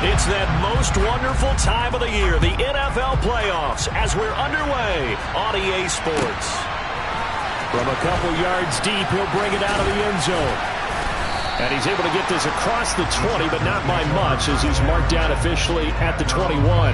It's that most wonderful time of the year, the NFL playoffs, as we're underway on EA Sports. From a couple yards deep, he'll bring it out of the end zone. And he's able to get this across the 20, but not by much, as he's marked down officially at the 21.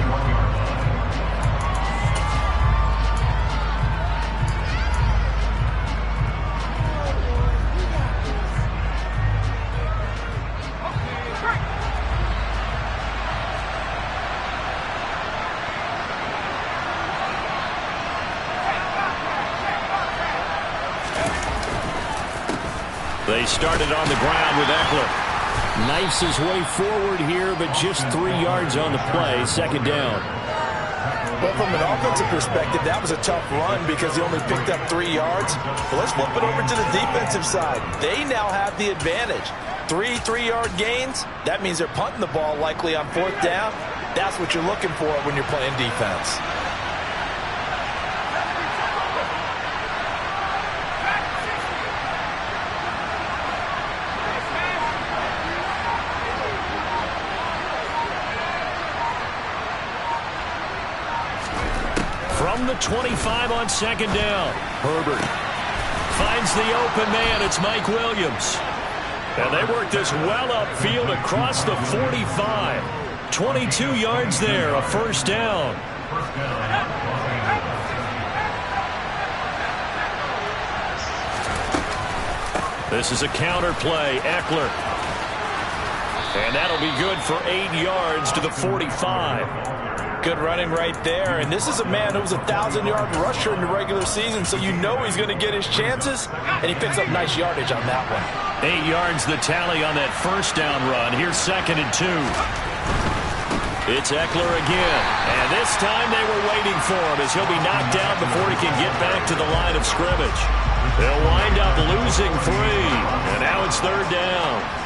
They started on the ground with Ekeler. Knifes his way forward here, but just 3 yards on the play. Second down. Well, from an offensive perspective, that was a tough run because he only picked up 3 yards. But let's flip it over to the defensive side. They now have the advantage. 3 3-yard gains. That means they're punting the ball likely on 4th down. That's what you're looking for when you're playing defense. From the 25 on second down. Herbert finds the open man. It's Mike Williams. And they work this well upfield across the 45. 22 yards there, a first down. This is a counter play. Ekeler. And that'll be good for 8 yards to the 45. Good running right there. And this is a man who was a 1,000-yard rusher in the regular season, so you know he's going to get his chances. And he picks up nice yardage on that one. 8 yards the tally on that first down run. Here's 2nd and 2. It's Ekeler again. And this time they were waiting for him as he'll be knocked down before he can get back to the line of scrimmage. They'll wind up losing 3. And now it's 3rd down.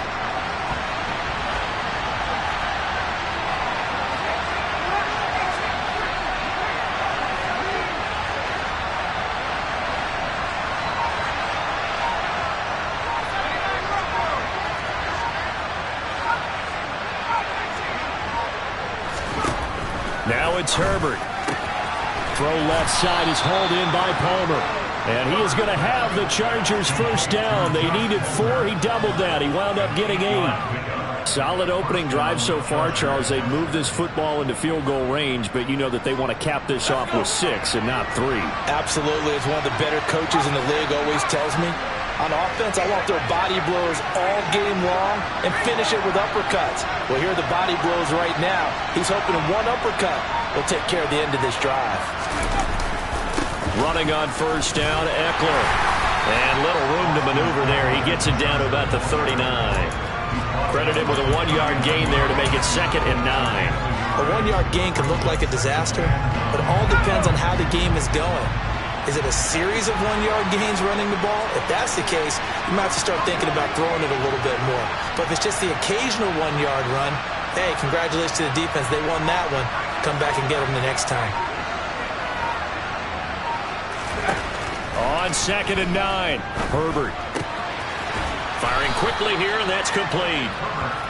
Now it's Herbert. Throw left side is hauled in by Palmer. And he is going to have the Chargers first down. They needed 4. He doubled that. He wound up getting 8. Solid opening drive so far, Charles. They've moved this football into field goal range, but you know that they want to cap this off with 6 and not 3. Absolutely. It's one of the better coaches in the league always tells me. On offense, I want their body blows all game long and finish it with uppercuts. Well, here are the body blows right now. He's hoping one uppercut will take care of the end of this drive. Running on first down, Ekeler. And little room to maneuver there. He gets it down to about the 39. Credit him with a 1-yard gain there to make it 2nd and 9. A 1-yard gain can look like a disaster, but it all depends on how the game is going. Is it a series of 1-yard gains running the ball? If that's the case, you might have to start thinking about throwing it a little bit more. But if it's just the occasional 1-yard run, hey, congratulations to the defense. They won that one. Come back and get them the next time. On 2nd and 9, Herbert. Firing quickly here, and that's complete.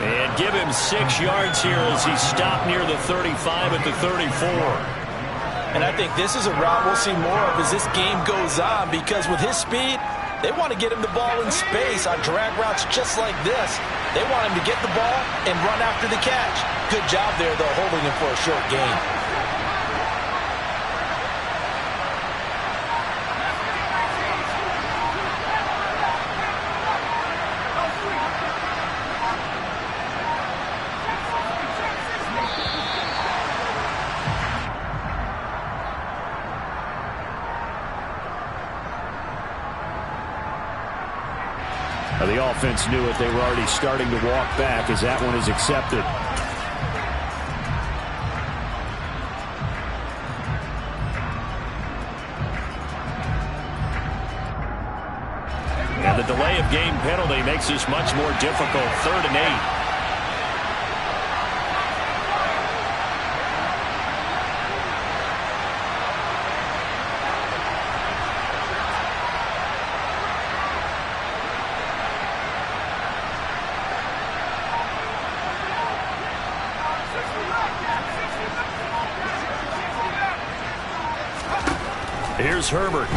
And give him 6 yards here as he's stopped near the 35 at the 34. And I think this is a route we'll see more of as this game goes on, because with his speed, they want to get him the ball in space on drag routes just like this. They want him to get the ball and run after the catch. Good job there, though, holding him for a short gain. The offense knew it. They were already starting to walk back as that one is accepted. And the delay of game penalty makes this much more difficult. 3rd and 8. Here's Herbert.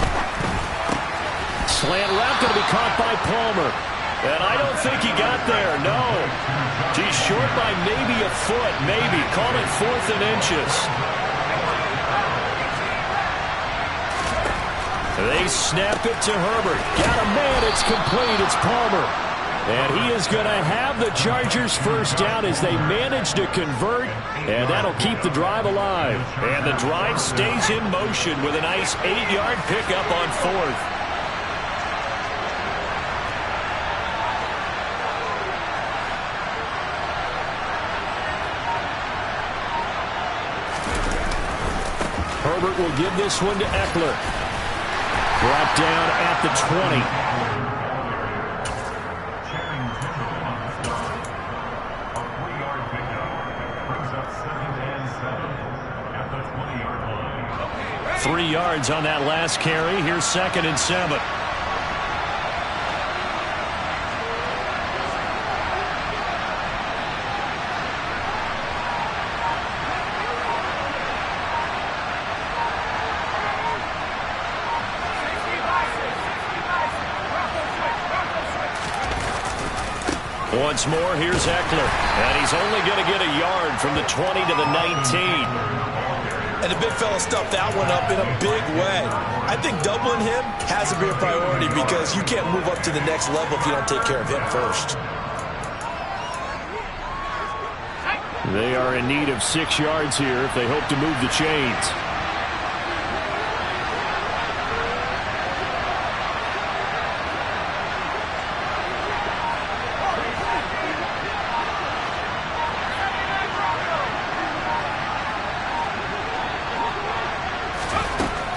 Slant route going to be caught by Palmer. And I don't think he got there, no. He's short by maybe a foot, maybe. Call it 4th and inches. They snap it to Herbert. Got a man, it's complete, it's Palmer. And he is going to have the Chargers first down as they manage to convert, and that'll keep the drive alive. And the drive stays in motion with a nice 8-yard pickup on 4th. Herbert will give this one to Eckler. Brought down at the 20. 3 yards on that last carry. Here's 2nd and 7. Once more, here's Eckler. And he's only going to get a yard from the 20 to the 19. And the big fella stuffed that one up in a big way. I think doubling him has to be a priority because you can't move up to the next level if you don't take care of him first. They are in need of 6 yards here if they hope to move the chains.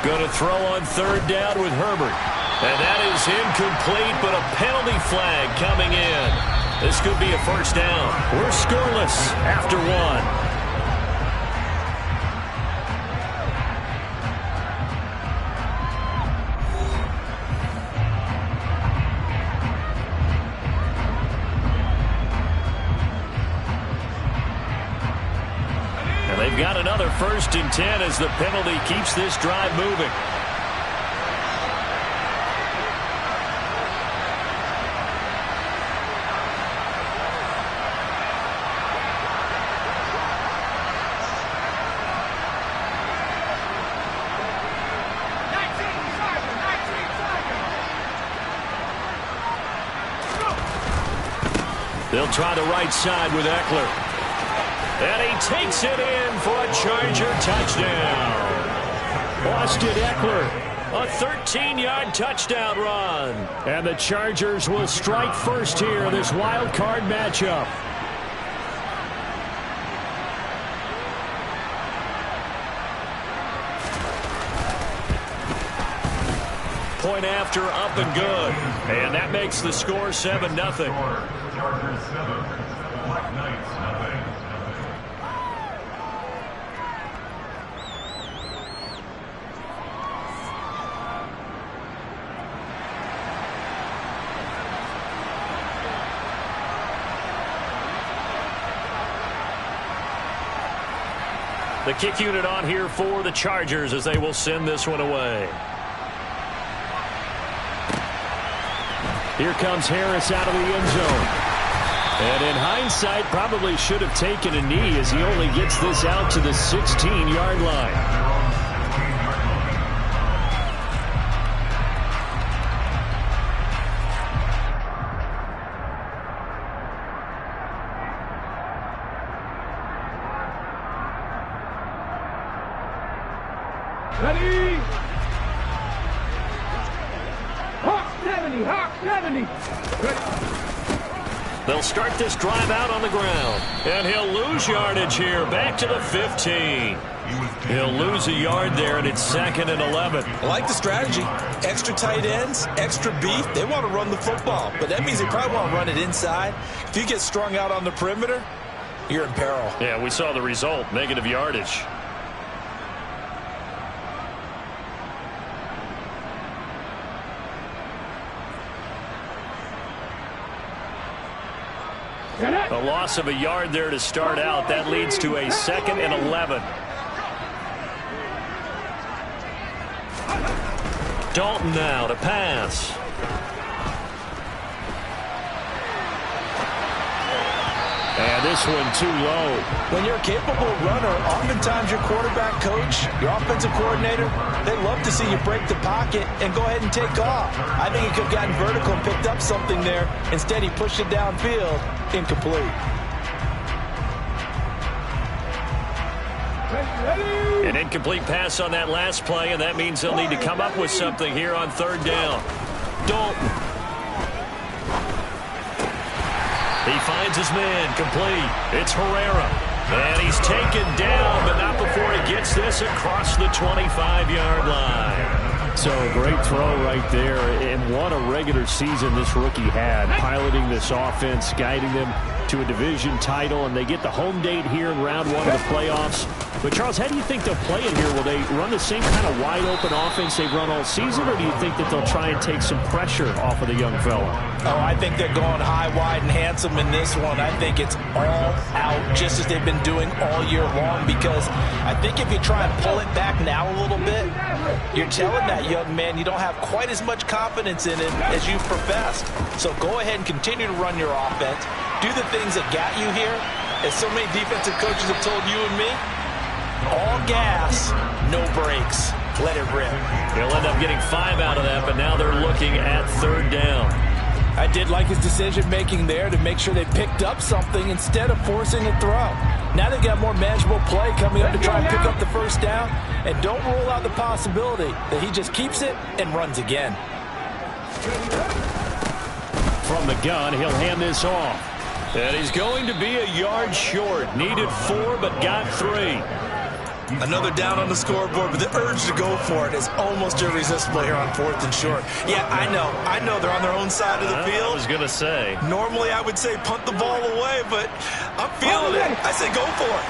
Going to throw on 3rd down with Herbert. And that is incomplete, but a penalty flag coming in. This could be a first down. We're scoreless after 1. They've got another 1st and 10 as the penalty keeps this drive moving. They'll try the right side with Eckler. And he takes it in for a Charger touchdown. Austin Eckler, a 13-yard touchdown run. And the Chargers will strike first here in this wild card matchup. Point after, up and good. And that makes the score 7-0. Chargers 7, Black Knights nothing. The kick unit on here for the Chargers as they will send this one away. Here comes Harris out of the end zone. And in hindsight, probably should have taken a knee as he only gets this out to the 16-yard line. Ready? Hawk 70, Hawk 70. They'll start this drive out on the ground. And he'll lose yardage here, back to the 15. He'll lose a yard there, and it's 2nd and 11. I like the strategy. Extra tight ends, extra beef. They want to run the football, but that means they probably want to run it inside. If you get strung out on the perimeter, you're in peril. Yeah, we saw the result, negative yardage. A loss of a yard there to start out. That leads to a 2nd and 11. Dalton now to pass. And this one too low. When you're a capable runner, oftentimes your quarterback coach, your offensive coordinator, they love to see you break the pocket and go ahead and take off. I think he could have gotten vertical and picked up something there. Instead, he pushed it downfield. Incomplete. An incomplete pass on that last play, and that means they'll need to come up with something here on third down. Dalton. He finds his man, complete. It's Herrera. And he's taken down, but not before he gets this across the 25-yard line. So a great throw right there. And what a regular season this rookie had, piloting this offense, guiding them to a division title, and they get the home date here in round one of the playoffs. But, Charles, how do you think they'll play it here? Will they run the same kind of wide-open offense they've run all season, or do you think that they'll try and take some pressure off of the young fella? Oh, I think they're going high, wide, and handsome in this one. I think it's all out, just as they've been doing all year long, because I think if you try and pull it back now a little bit, you're telling that young man you don't have quite as much confidence in him as you've professed. So go ahead and continue to run your offense. Do the things that got you here. As so many defensive coaches have told you and me, all gas, no brakes. Let it rip. He'll end up getting 5 out of that, but now they're looking at third down. I did like his decision-making there to make sure they picked up something instead of forcing a throw. Now they've got more manageable play coming up to try and pick up the first down, and don't rule out the possibility that he just keeps it and runs again. From the gun, he'll hand this off. And he's going to be a yard short. Needed 4, but got 3. Another down on the scoreboard, but the urge to go for it is almost irresistible here on 4th and short. Yeah, I know they're on their own side of the field. I was going to say. Normally I would say punt the ball away, but I'm feeling it. I say go for it.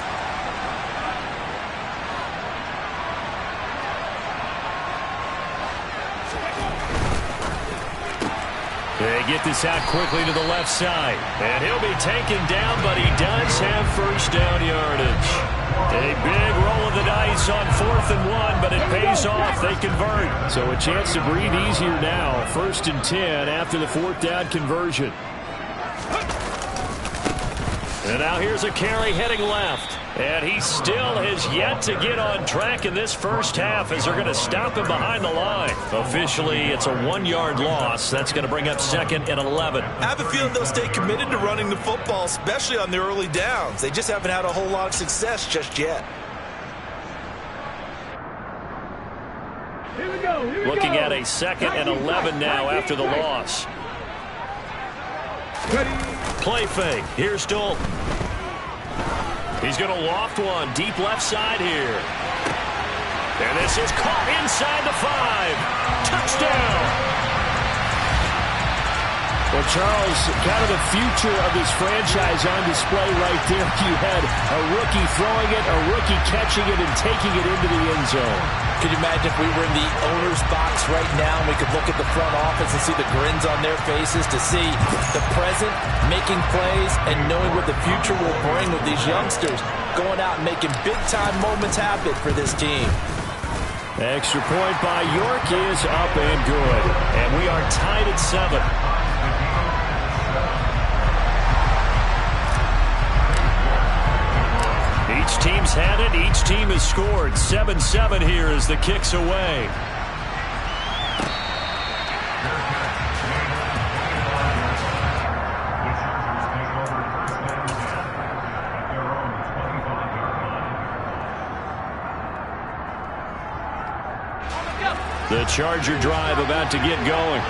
They get this out quickly to the left side. And he'll be taken down, but he does have first down yardage. A big roll of the dice on 4th and 1, but it pays off. They convert. So a chance to breathe easier now. 1st and 10 after the 4th down conversion. And now here's a carry heading left. And he still has yet to get on track in this first half as they're going to stop him behind the line. Officially, it's a 1-yard loss. That's going to bring up 2nd and 11. I have a feeling they'll stay committed to running the football, especially on the early downs. They just haven't had a whole lot of success just yet. Here we go. Looking at a 2nd and 11 now after the loss. Play fake. Here's Dalton. He's going to loft one deep left side here. And this is caught inside the 5. Touchdown. Well, Charles, kind of the future of this franchise on display right there. You had a rookie throwing it, a rookie catching it, and taking it into the end zone. Could you imagine if we were in the owner's box right now and we could look at the front office and see the grins on their faces, to see the present making plays and knowing what the future will bring with these youngsters going out and making big-time moments happen for this team. Extra point by York is up and good. And we are tied at 7. Each team's had it. Each team has scored. 7-7 here as the kick's away. The Charger drive about to get going.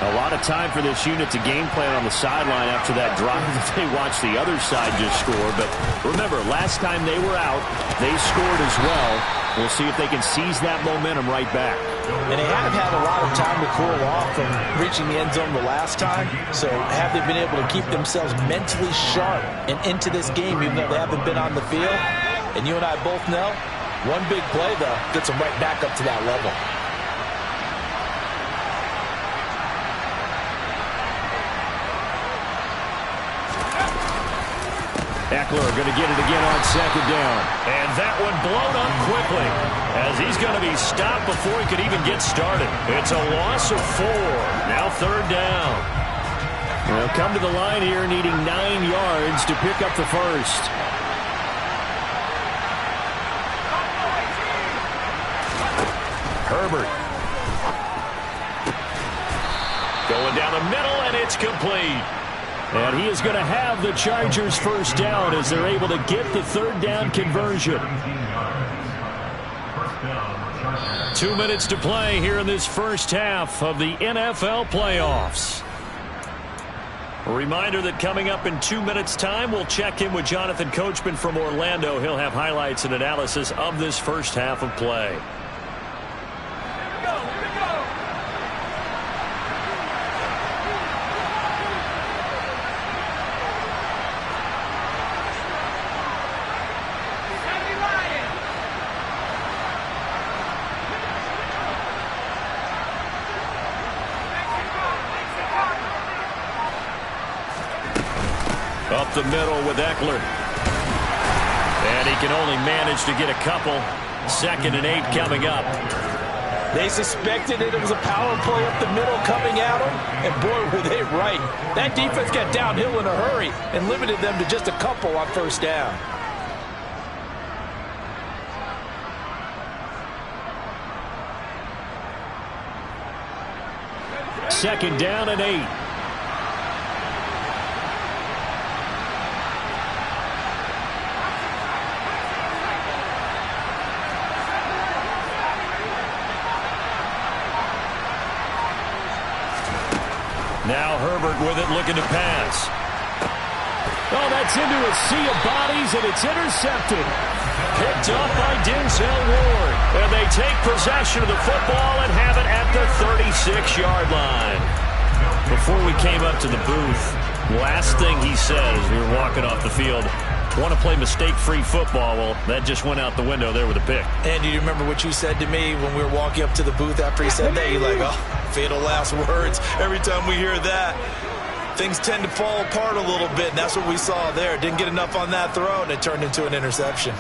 A lot of time for this unit to game plan on the sideline after that drive that they watched the other side just score. But remember, last time they were out, they scored as well. We'll see if they can seize that momentum right back. And they have had a lot of time to cool off from reaching the end zone the last time. So have they been able to keep themselves mentally sharp and into this game, even though they haven't been on the field? And you and I both know, one big play, though, gets them right back up to that level. Eckler going to get it again on second down. And that one blown up quickly as he's going to be stopped before he could even get started. It's a loss of 4. Now third down. They'll come to the line here needing 9 yards to pick up the first. Herbert. Going down the middle, and it's complete. And he is going to have the Chargers first down as they're able to get the third down conversion. 2 minutes to play here in this first half of the NFL playoffs. A reminder that coming up in 2 minutes' time, we'll check in with Jonathan Coachman from Orlando. He'll have highlights and analysis of this first half of play. Up the middle with Eckler. And he can only manage to get a couple. 2nd and 8 coming up. They suspected it was a power play up the middle coming at them, and boy, were they right. That defense got downhill in a hurry and limited them to just a couple on first down. Second down and 8. Now Herbert with it, looking to pass. Oh, that's into a sea of bodies, and it's intercepted. Picked up by Denzel Ward. And they take possession of the football and have it at the 36-yard line. Before we came up to the booth, last thing he said as we were walking off the field, want to play mistake-free football. Well, that just went out the window there with a pick. And you remember what you said to me when we were walking up to the booth after he said that? You're like, oh, fatal last words. Every time we hear that, things tend to fall apart a little bit, and that's what we saw there. Didn't get enough on that throw, and it turned into an interception.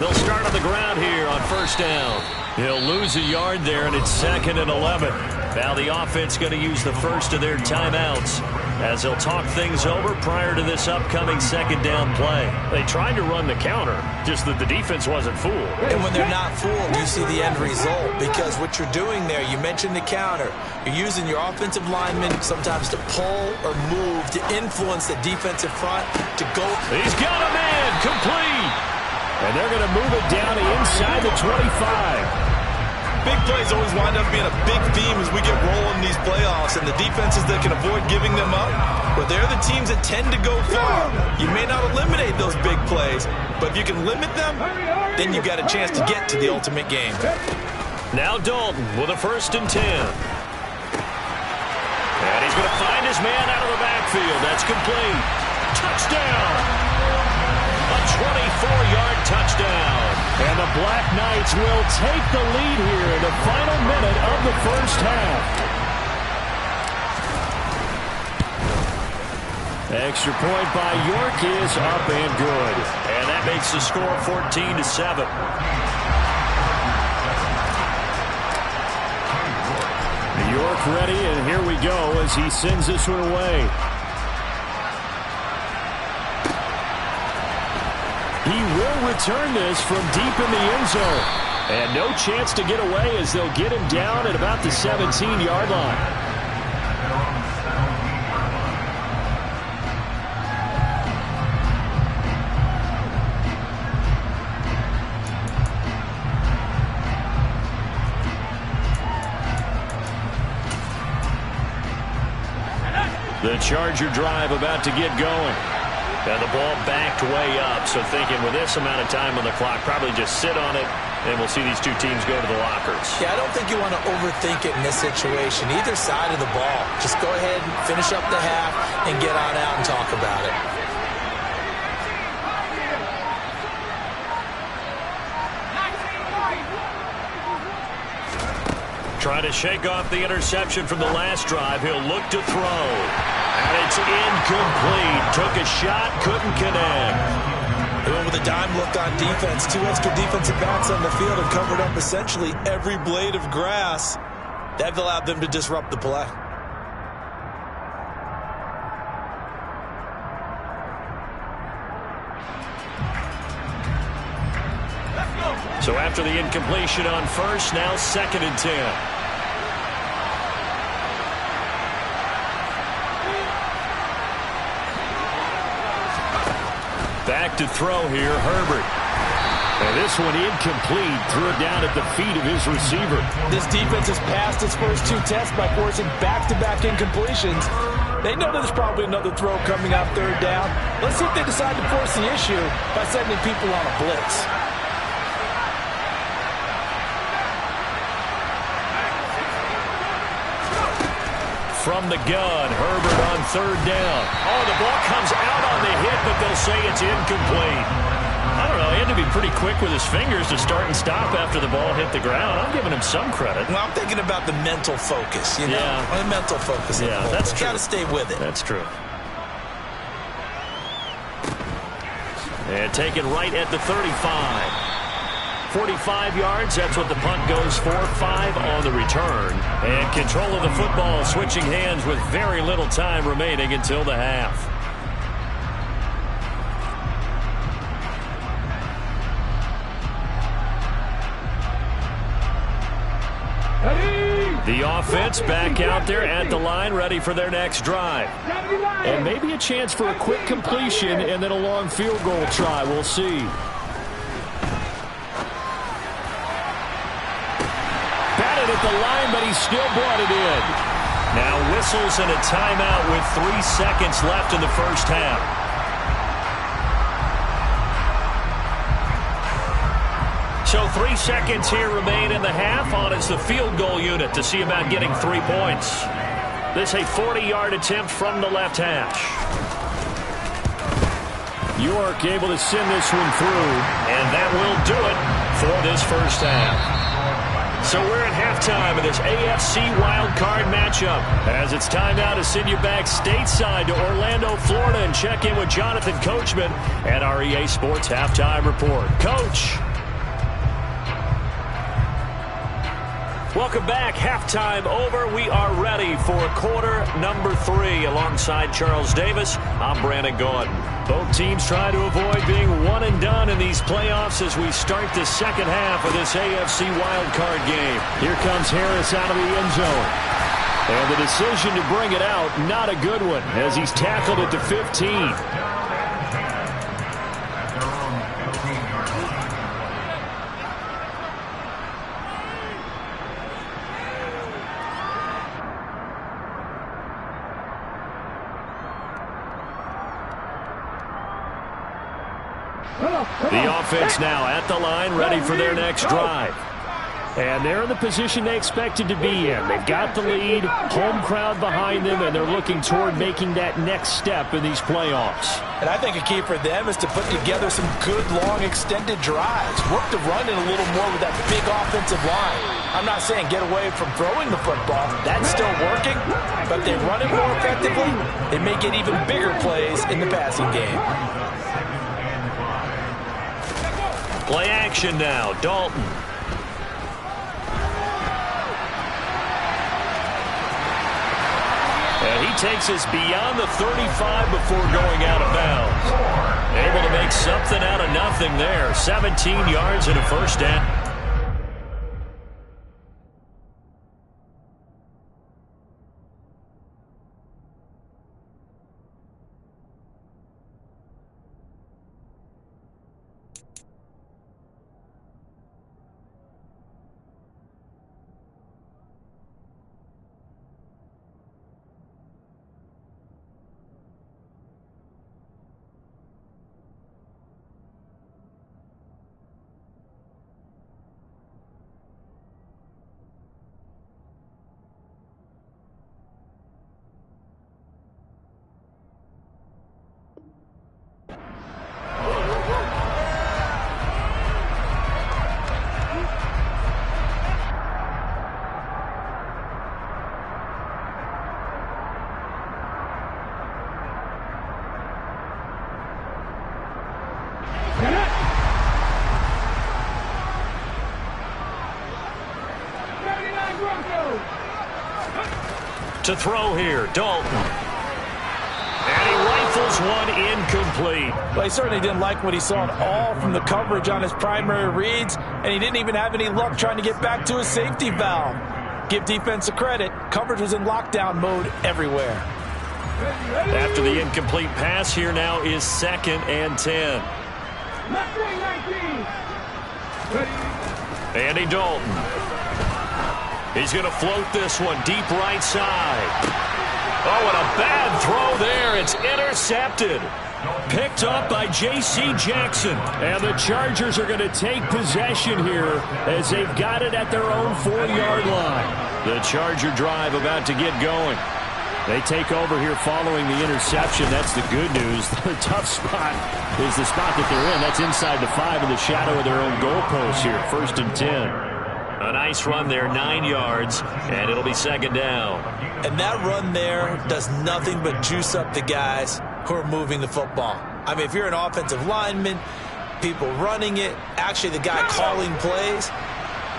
They'll start on the ground here on first down. He'll lose a yard there, and it's 2nd and 11. Now the offense going to use the first of their timeouts as they'll talk things over prior to this upcoming second down play. They tried to run the counter, just that the defense wasn't fooled. And when they're not fooled, you see the end result, because what you're doing there, you mentioned the counter. You're using your offensive linemen sometimes to pull or move to influence the defensive front to go. He's got a man complete. And they're going to move it down inside the 25. Big plays always wind up being a big theme as we get rolling in these playoffs, and the defenses that can avoid giving them up, but they're the teams that tend to go far. You may not eliminate those big plays, but if you can limit them, then you've got a chance to get to the ultimate game. Now Dalton with a 1st and 10. And he's going to find his man out of the backfield. That's complete. Touchdown! A 24-yard touchdown. And the Black Knights will take the lead here in the final minute of the first half. Extra point by York is up and good. And that makes the score 14-7. York ready, and here we go as he sends this one away. He will return this from deep in the end zone. And no chance to get away as they'll get him down at about the 17-yard line. The Charger drive about to get going. And the ball backed way up, so thinking with this amount of time on the clock, probably just sit on it, and we'll see these two teams go to the lockers. Yeah, I don't think you want to overthink it in this situation. Either side of the ball. Just go ahead and finish up the half and get on out and talk about it. Trying to shake off the interception from the last drive. He'll look to throw. And it's incomplete. Took a shot, couldn't connect. They went with a dime look on defense. 2 extra defensive backs on the field and covered up essentially every blade of grass. That allowed them to disrupt the play. So after the incompletion on first, now 2nd and 10. Back to throw here, Herbert. And this one incomplete. Threw it down at the feet of his receiver. This defense has passed its first 2 tests by forcing back-to-back incompletions. They know there's probably another throw coming out 3rd down. Let's see if they decide to force the issue by sending people on a blitz. From the gun, Herbert on 3rd down. Oh, the ball comes out on the hit, but they'll say it's incomplete. I don't know. He had to be pretty quick with his fingers to start and stop after the ball hit the ground. I'm giving him some credit. Well, I'm thinking about the mental focus, you know? Yeah. The mental focus. Yeah, that's true. Got to stay with it. That's true. And taken right at the 35. 45 yards, that's what the punt goes for. 5 on the return. And control of the football, switching hands with very little time remaining until the half. The offense back out there at the line, ready for their next drive. And maybe a chance for a quick completion and then a long field goal try. We'll see. Batted at the line, but he still brought it in. Now whistles and a timeout with 3 seconds left in the first half. So 3 seconds here remain in the half. On is the field goal unit to see about getting 3 points. This a 40-yard attempt from the left hash. York able to send this one through, and that will do it for this first half. So we're at halftime of this AFC wildcard matchup. As it's time now to send you back stateside to Orlando, Florida, and check in with Jonathan Coachman at our EA Sports Halftime Report. Coach. Welcome back. Halftime over. We are ready for quarter number 3. Alongside Charles Davis, I'm Brandon Gaudin. Both teams try to avoid being one and done in these playoffs as we start the second half of this AFC wildcard game. Here comes Harris out of the end zone. And the decision to bring it out, not a good one, as he's tackled at the 15. The offense now at the line, ready for their next drive. And they're in the position they expected to be in. They've got the lead, home crowd behind them, and they're looking toward making that next step in these playoffs. And I think a key for them is to put together some good, long, extended drives. Work the run in a little more with that big offensive line. I'm not saying get away from throwing the football. That's still working. But if they run it more effectively, they may get even bigger plays in the passing game. Play action now, Dalton. And he takes us beyond the 35 before going out of bounds. Able to make something out of nothing there. 17 yards and a first down. To throw here, Dalton. And he rifles one incomplete. Well, he certainly didn't like what he saw at all from the coverage on his primary reads, and he didn't even have any luck trying to get back to his safety valve. Give defense a credit. Coverage was in lockdown mode everywhere. After the incomplete pass, here now is 2nd and 10. Andy Dalton. He's going to float this one deep right side. Oh, and a bad throw there. It's intercepted. Picked up by J.C. Jackson. And the Chargers are going to take possession here as they've got it at their own 4-yard line. The Charger drive about to get going. They take over here following the interception. That's the good news. The tough spot is the spot that they're in. That's inside the 5 in the shadow of their own goalpost here. 1st and 10. A nice run there, 9 yards, and it'll be 2nd down. And that run there does nothing but juice up the guys who are moving the football. I mean, if you're an offensive lineman, people running it, actually the guy calling plays,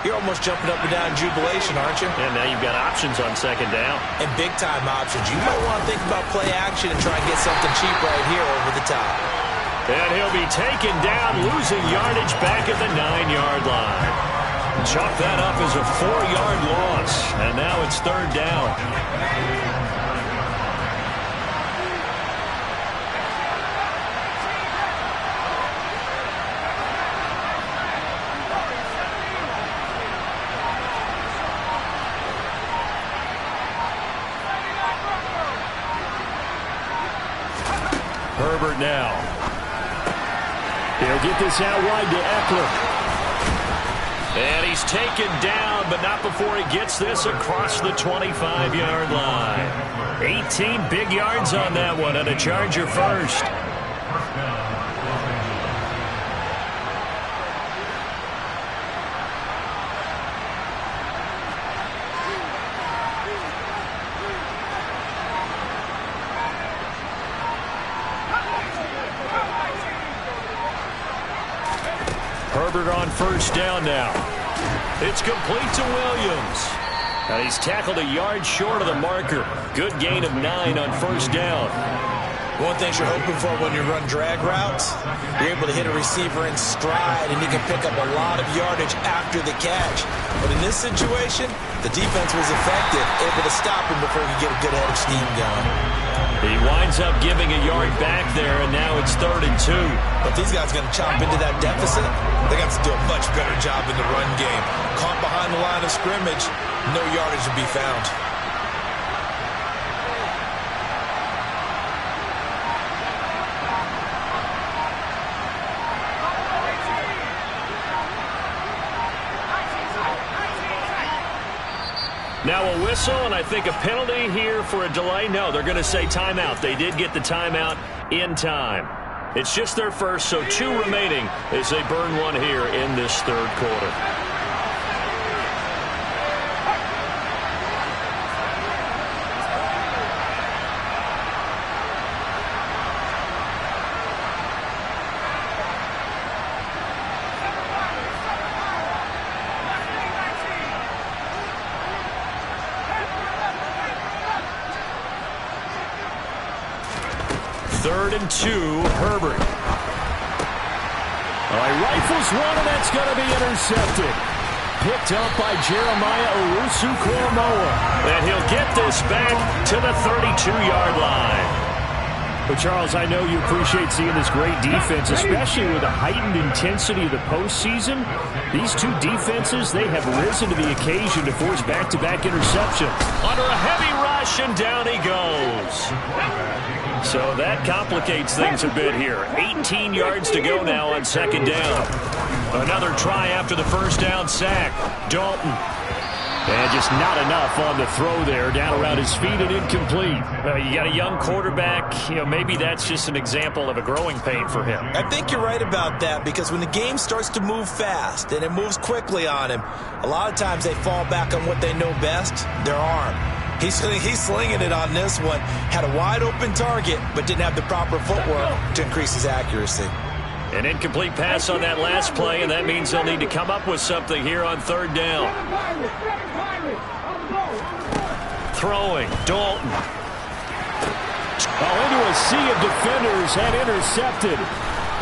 you're almost jumping up and down in jubilation, aren't you? And now you've got options on 2nd down. And big-time options. You might want to think about play action and try and get something cheap right here over the top. And he'll be taken down, losing yardage back at the 9-yard line. Chalk that up as a 4-yard loss, and now it's 3rd down. Herbert now. He'll get this out wide to Eckler. And he's taken down, but not before he gets this across the 25-yard line. 18 big yards on that one, and a Charger first. Herbert on 1st down now. It's complete to Williams. And he's tackled a yard short of the marker. Good gain of 9 on 1st down. One thing you're hoping for when you run drag routes, you're able to hit a receiver in stride, and he can pick up a lot of yardage after the catch. But in this situation, the defense was effective, able to stop him before he could get a good head of steam going. He winds up giving a yard back there, and now it's 3rd and 2. But these guys are going to chop into that deficit. They got to do a much better job in the run game. Caught behind the line of scrimmage, no yardage to be found. Now a whistle, and I think a penalty here for a delay. No, they're going to say timeout. They did get the timeout in time. It's just their first, so 2 remaining as they burn one here in this 3rd quarter. Third and 2, Herbert. He rifles one, and that's going to be intercepted. Picked up by Jeremiah Owusu-Koramoah. And he'll get this back to the 32-yard line. But, Charles, I know you appreciate seeing this great defense, especially with the heightened intensity of the postseason. These two defenses, they have risen to the occasion to force back-to-back interceptions. Under a heavy rush, and down he goes. So that complicates things a bit here. 18 yards to go now on 2nd down. Another try after the first down sack. Dalton. And just not enough on the throw there. Down around his feet and incomplete. You got a young quarterback. Maybe that's just an example of a growing pain for him. I think you're right about that, because when the game starts to move fast and it moves quickly on him, a lot of times they fall back on what they know best, their arm. He's slinging it on this one. Had a wide open target, but didn't have the proper footwork to increase his accuracy. An incomplete pass on that last play, and that means they'll need to come up with something here on 3rd down. Throwing, Dalton. Oh, into a sea of defenders and intercepted.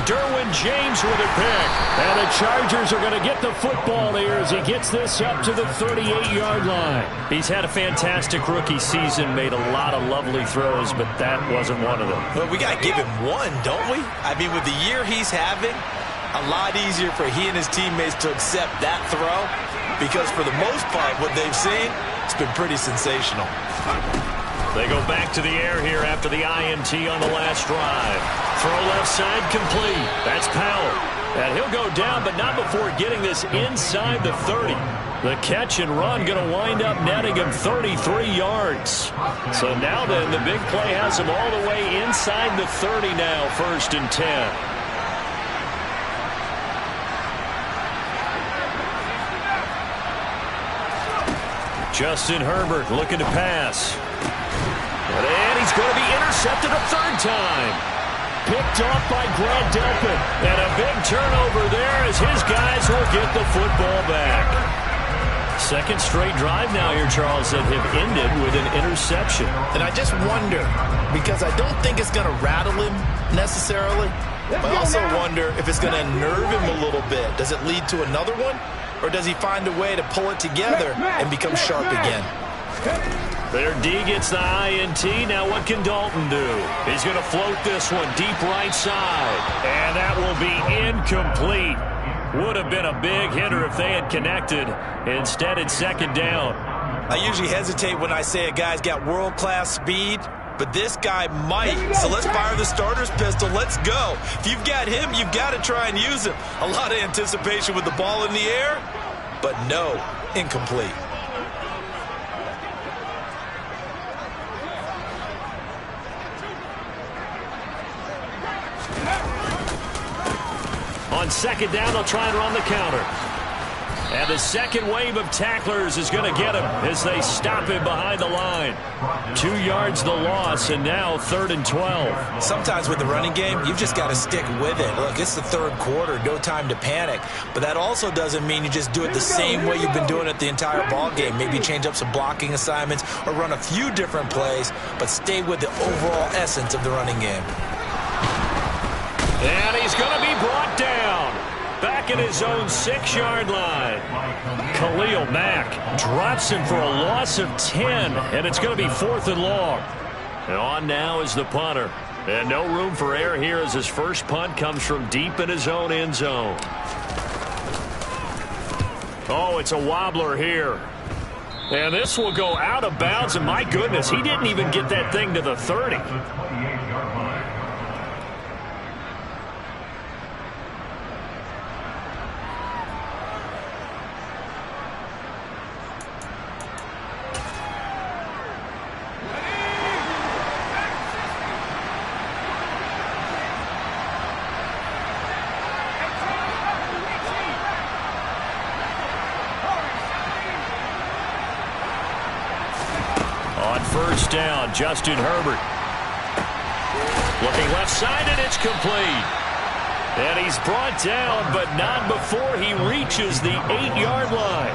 Derwin James with a pick. And the Chargers are going to get the football here as he gets this up to the 38-yard line. He's had a fantastic rookie season, made a lot of lovely throws, but that wasn't one of them. Well, we got to give him one, don't we? I mean, with the year he's having, a lot easier for he and his teammates to accept that throw because for the most part, what they've seen, it's been pretty sensational. They go back to the air here after the INT on the last drive. Throw left side complete. That's Powell. And he'll go down, but not before getting this inside the 30. The catch and run going to wind up netting him 33 yards. So now then, the big play has him all the way inside the 30 now, 1st and 10. Justin Herbert looking to pass. And he's going to be intercepted a 3rd time. Picked off by Grant Delpit. And a big turnover there as his guys will get the football back. 2nd straight drive now here, Charles, that have ended with an interception. And I just wonder, because I don't think it's going to rattle him necessarily, but I also wonder if it's going to unnerve him a little bit. Does it lead to another one? Or does he find a way to pull it together and become sharp again? Their D gets the INT. Now what can Dalton do? He's going to float this one deep right side. And that will be incomplete. Would have been a big hitter if they had connected. Instead, it's 2nd down. I usually hesitate when I say a guy's got world-class speed, but this guy might. So let's fire the starter's pistol. Let's go. If you've got him, you've got to try and use him. A lot of anticipation with the ball in the air, but no, incomplete. On 2nd down, they'll try and run the counter. And the second wave of tacklers is going to get him as they stop him behind the line. 2 yards the loss, and now 3rd and 12. Sometimes with the running game, you've just got to stick with it. Look, it's the 3rd quarter, no time to panic. But that also doesn't mean you just do it the same way you've been doing it the entire ball game. Maybe change up some blocking assignments or run a few different plays, but stay with the overall essence of the running game. And he's going to be brought down. Back at his own 6-yard line. Khalil Mack drops him for a loss of 10, and it's going to be 4th and long. And on now is the punter. And no room for error here as his first punt comes from deep in his own end zone. Oh, it's a wobbler here. And this will go out of bounds, and my goodness, he didn't even get that thing to the 30. First down, Justin Herbert. Looking left side, and it's complete. And he's brought down, but not before he reaches the 8-yard line.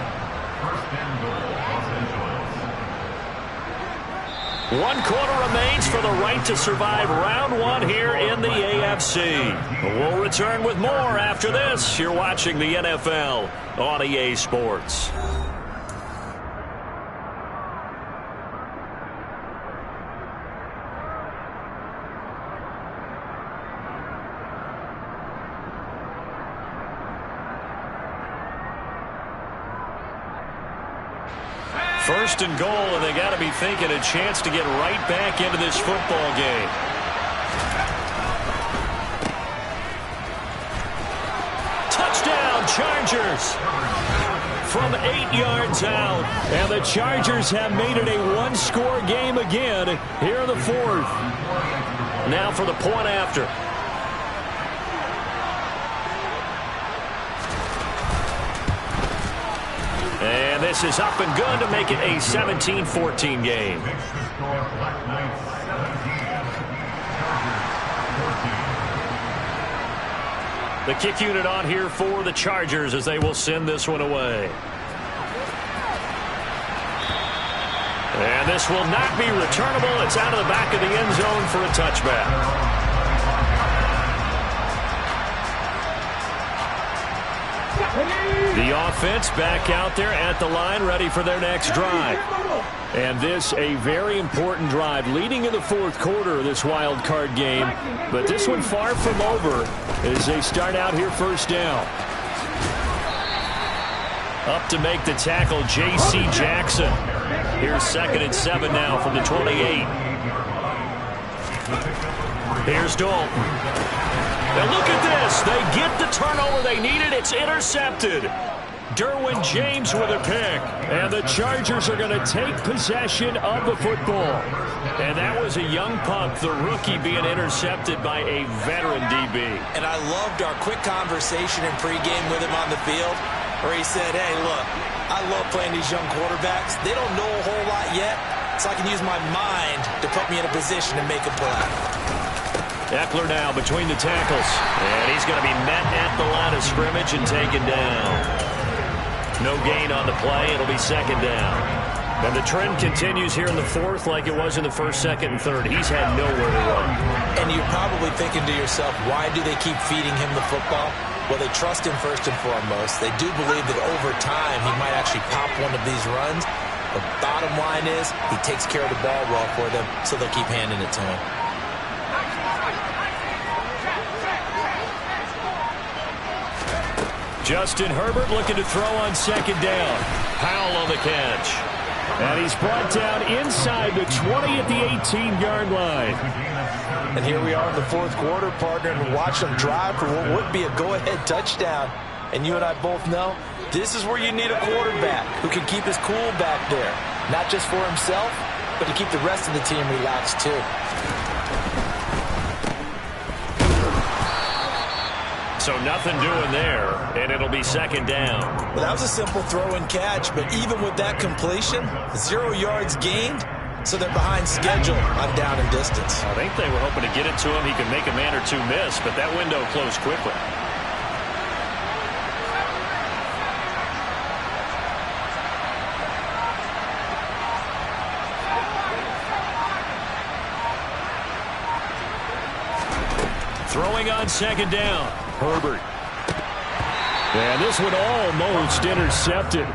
1 quarter remains for the right to survive round 1 here in the AFC. We'll return with more after this. You're watching the NFL on EA Sports. First and goal, and they got to be thinking a chance to get right back into this football game. Touchdown, Chargers! From 8 yards out, and the Chargers have made it a 1-score game again here in the 4th. Now for the point after. And this is up and good to make it a 17-14 game. The kick unit on here for the Chargers as they will send this one away. And And this will not be returnable. It's out of the back of the end zone for a touchback. The offense back out there at the line, ready for their next drive. And this a very important drive leading in the fourth quarter of this wild card game. But this one far from over as they start out here first down. Up to make the tackle, J.C. Jackson. Here's 2nd and 7 now from the 28. Here's Dalton. And look at this. They get the turnover they needed. It's intercepted. Derwin James with a pick. And the Chargers are going to take possession of the football. And that was a young pup, the rookie, being intercepted by a veteran DB. And I loved our quick conversation in pregame with him on the field, where he said, hey, look, I love playing these young quarterbacks. They don't know a whole lot yet, so I can use my mind to put me in a position to make a play. Eckler now between the tackles. And he's going to be met at the line of scrimmage and taken down. No gain on the play. It'll be 2nd down. And the trend continues here in the fourth like it was in the first, second, and third. He's had nowhere to run. And you're probably thinking to yourself, why do they keep feeding him the football? Well, they trust him first and foremost. They do believe that over time he might actually pop one of these runs. The bottom line is he takes care of the ball well for them, so they'll keep handing it to him. Justin Herbert looking to throw on 2nd down. Powell on the catch. And he's brought down inside the 20 at the 18-yard line. And here we are in the fourth quarter, partner, and watch them drive for what would be a go-ahead touchdown. And you and I both know this is where you need a quarterback who can keep his cool back there. Not just for himself, but to keep the rest of the team relaxed too. So nothing doing there, and it'll be 2nd down. Well, that was a simple throw and catch, but even with that completion, 0 yards gained, so they're behind schedule on down and distance. I think they were hoping to get it to him. He could make a man or two miss, but that window closed quickly. Throwing on 2nd down. Herbert. And this one almost intercepted.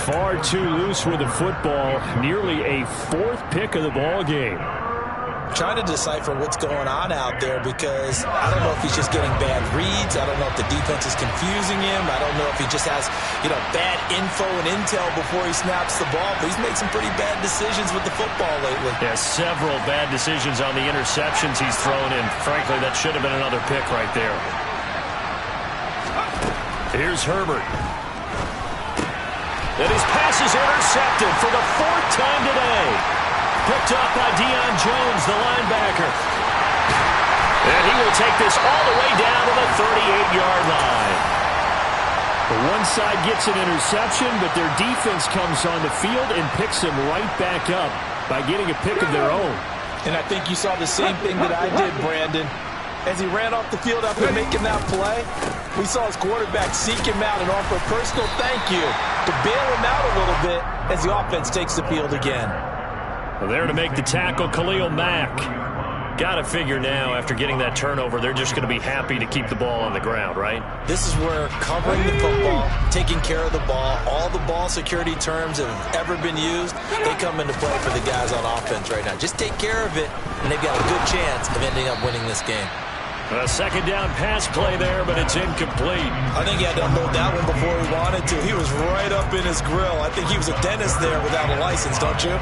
Far too loose with the football. Nearly a 4th pick of the ball game. Trying to decipher what's going on out there, because I don't know if he's just getting bad reads. I don't know if the defense is confusing him. I don't know if he just has, bad info and intel before he snaps the ball. But he's made some pretty bad decisions with the football lately. Yeah, several bad decisions on the interceptions he's thrown in. Frankly, that should have been another pick right there. Here's Herbert. And his pass is intercepted for the 4th time today. Picked up by Deion Jones, the linebacker. And he will take this all the way down to the 38-yard line. One side gets an interception, but their defense comes on the field and picks them right back up by getting a pick of their own. And I think you saw the same thing that I did, Brandon. As he ran off the field after making that play, we saw his quarterback seek him out and offer a personal thank you to bail him out a little bit as the offense takes the field again. Well, there to make the tackle, Khalil Mack. Got to figure now, after getting that turnover, they're just going to be happy to keep the ball on the ground, right? This is where covering the football, taking care of the ball, all the ball security terms that have ever been used, they come into play for the guys on offense right now. Just take care of it, and they've got a good chance of ending up winning this game. A 2nd down pass play there, but it's incomplete. I think he had to unload that one before he wanted to. He was right up in his grill. I think he was a dentist there without a license, don't you?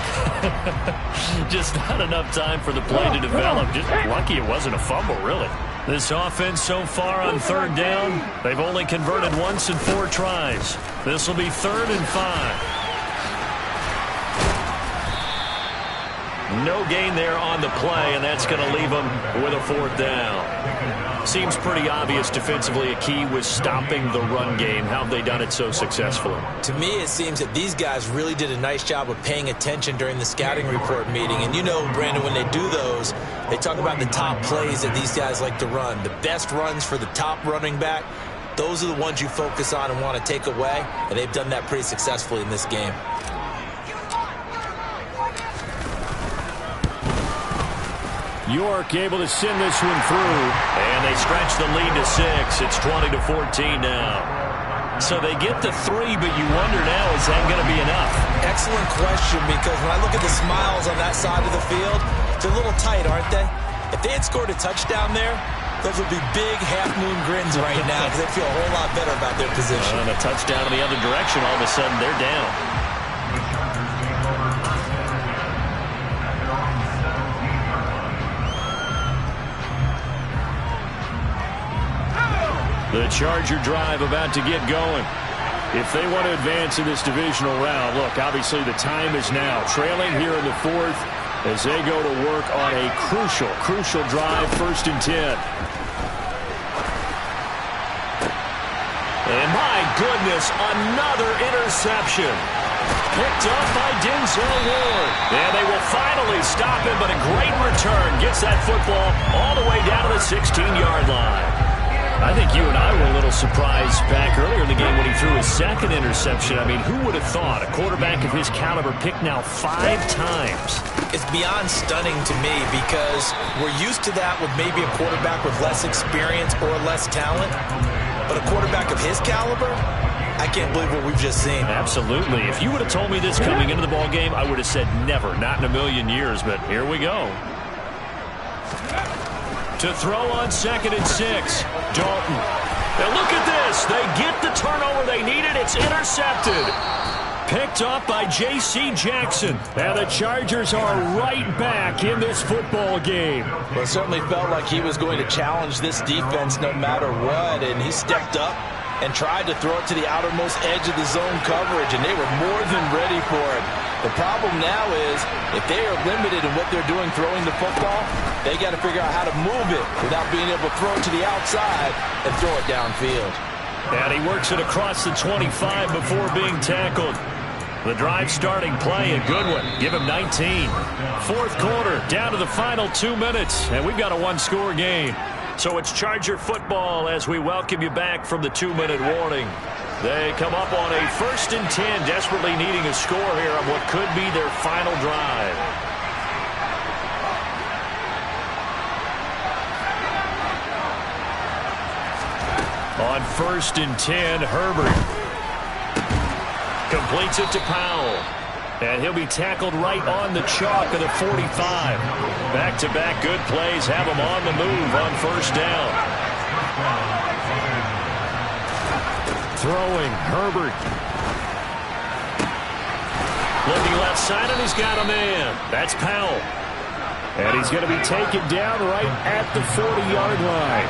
Just not enough time for the play to develop. Just lucky it wasn't a fumble, really. This offense so far on 3rd down, they've only converted once in 4 tries. This will be 3rd and 5. No gain there on the play, and that's going to leave them with a 4th down. Seems pretty obvious defensively a key was stopping the run game. How have they done it so successfully? To me, it seems that these guys really did a nice job of paying attention during the scouting report meeting. And you know, Brandon, when they do those, they talk about the top plays that these guys like to run. The best runs for the top running back, those are the ones you focus on and want to take away. And they've done that pretty successfully in this game. York able to send this one through. And they stretch the lead to 6. It's 20-14 now. So they get the 3, but you wonder now, is that going to be enough? Excellent question, because when I look at the smiles on that side of the field, they're a little tight, aren't they? If they had scored a touchdown there, those would be big half-moon grins right now because they feel a whole lot better about their position. And a touchdown in the other direction, all of a sudden they're down. The Charger drive about to get going. If they want to advance in this divisional round, look, obviously the time is now. Trailing here in the 4th as they go to work on a crucial drive, 1st and 10. And my goodness, another interception. Picked up by Denzel Ward. And they will finally stop him, but a great return. Gets that football all the way down to the 16-yard line. I think you and I were a little surprised back earlier in the game when he threw his 2nd interception. I mean, who would have thought a quarterback of his caliber picked now 5 times? It's beyond stunning to me because we're used to that with maybe a quarterback with less experience or less talent. But a quarterback of his caliber, I can't believe what we've just seen. Absolutely. If you would have told me this coming into the ball game, I would have said never, not in a million years. But here we go. To throw on 2nd and 6. Dalton. Now look at this. They get the turnover they needed. It's intercepted. Picked up by J.C. Jackson. And the Chargers are right back in this football game. Well, it certainly felt like he was going to challenge this defense no matter what. And he stepped up and tried to throw it to the outermost edge of the zone coverage. And they were more than ready for it. The problem now is if they are limited in what they're doing throwing the football, they got to figure out how to move it without being able to throw it to the outside and throw it downfield. And he works it across the 25 before being tackled. The drive starting play, a good one. Give him 19. 4th quarter, down to the final 2 minutes, and we've got a 1-score game. So it's Charger football as we welcome you back from the 2-minute warning. They come up on a 1st and 10, desperately needing a score here on what could be their final drive. On 1st and 10, Herbert completes it to Powell. And he'll be tackled right on the chalk of the 45. Back-to-back good plays have him on the move on 1st down. Throwing, Herbert. Looking left side, and he's got a man. That's Powell. And he's going to be taken down right at the 40-yard line.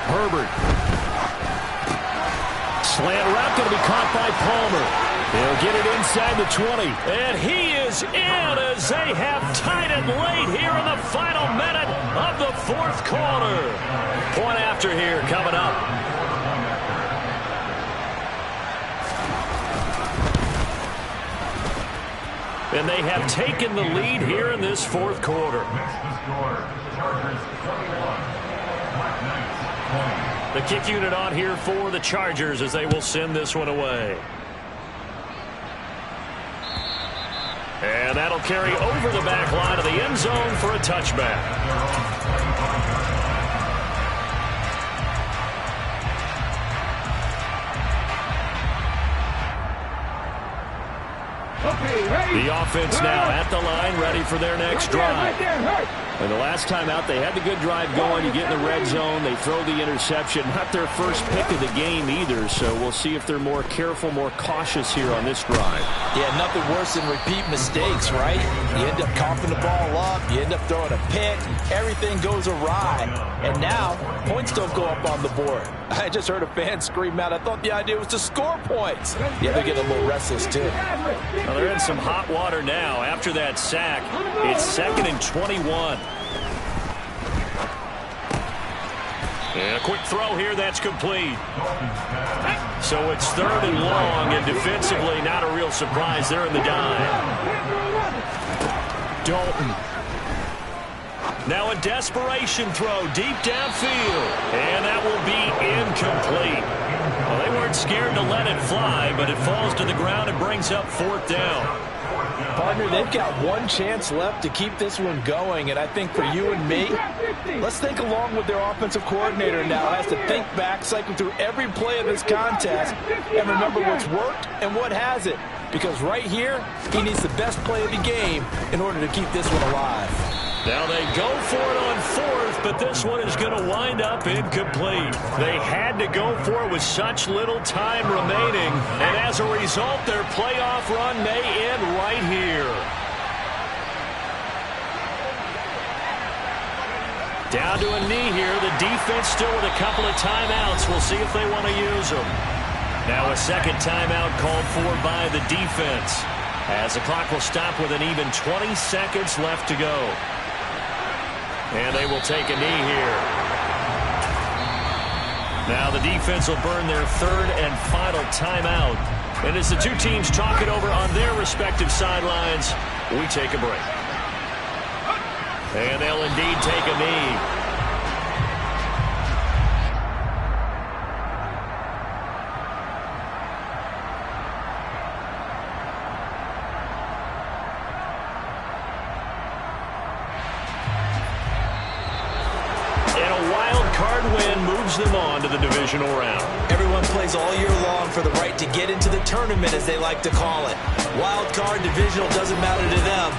Herbert. Slant route going to be caught by Palmer. He'll get it inside the 20. And he is in as they have tied it late here in the final minute of the 4th quarter. Point after here coming up. And they have taken the lead here in this 4th quarter. The kick unit on here for the Chargers as they will send this one away. And that'll carry over the back line of the end zone for a touchback. The offense now at the line, ready for their next drive. And the last time out, they had the good drive going. You get in the red zone, they throw the interception. Not their first pick of the game either, so we'll see if they're more careful, more cautious here on this drive. Yeah, nothing worse than repeat mistakes, right? You end up coughing the ball up, you end up throwing a pick, everything goes awry. And now, points don't go up on the board. I just heard a fan scream out, I thought the idea was to score points. Yeah, they're getting a little restless, too. Well, they're in some hot water now after that sack. It's 2nd and 21. And a quick throw here, that's complete. So it's 3rd and long, and defensively not a real surprise. They're in the dive. Dalton. Now a desperation throw deep downfield. And that will be incomplete. Well, they weren't scared to let it fly, but it falls to the ground and brings up 4th down. Partner, they've got one chance left to keep this one going, and I think for you and me, let's think along with their offensive coordinator now. Has to think back, cycle through every play of this contest, and remember what's worked and what hasn't. Because right here, he needs the best play of the game in order to keep this one alive. Now they go for it on 4th, but this one is going to wind up incomplete. They had to go for it with such little time remaining, and as a result, their playoff run may end right here. Down to a knee here. The defense still with a couple of timeouts. We'll see if they want to use them. Now a second timeout called for by the defense, as the clock will stop with an even 20 seconds left to go. And they will take a knee here. Now the defense will burn their 3rd and final timeout. And as the two teams talk it over on their respective sidelines, we take a break. And they'll indeed take a knee. Win moves them on to the divisional round. Everyone plays all year long for the right to get into the tournament, as they like to call it. Wild card, divisional, doesn't matter to them.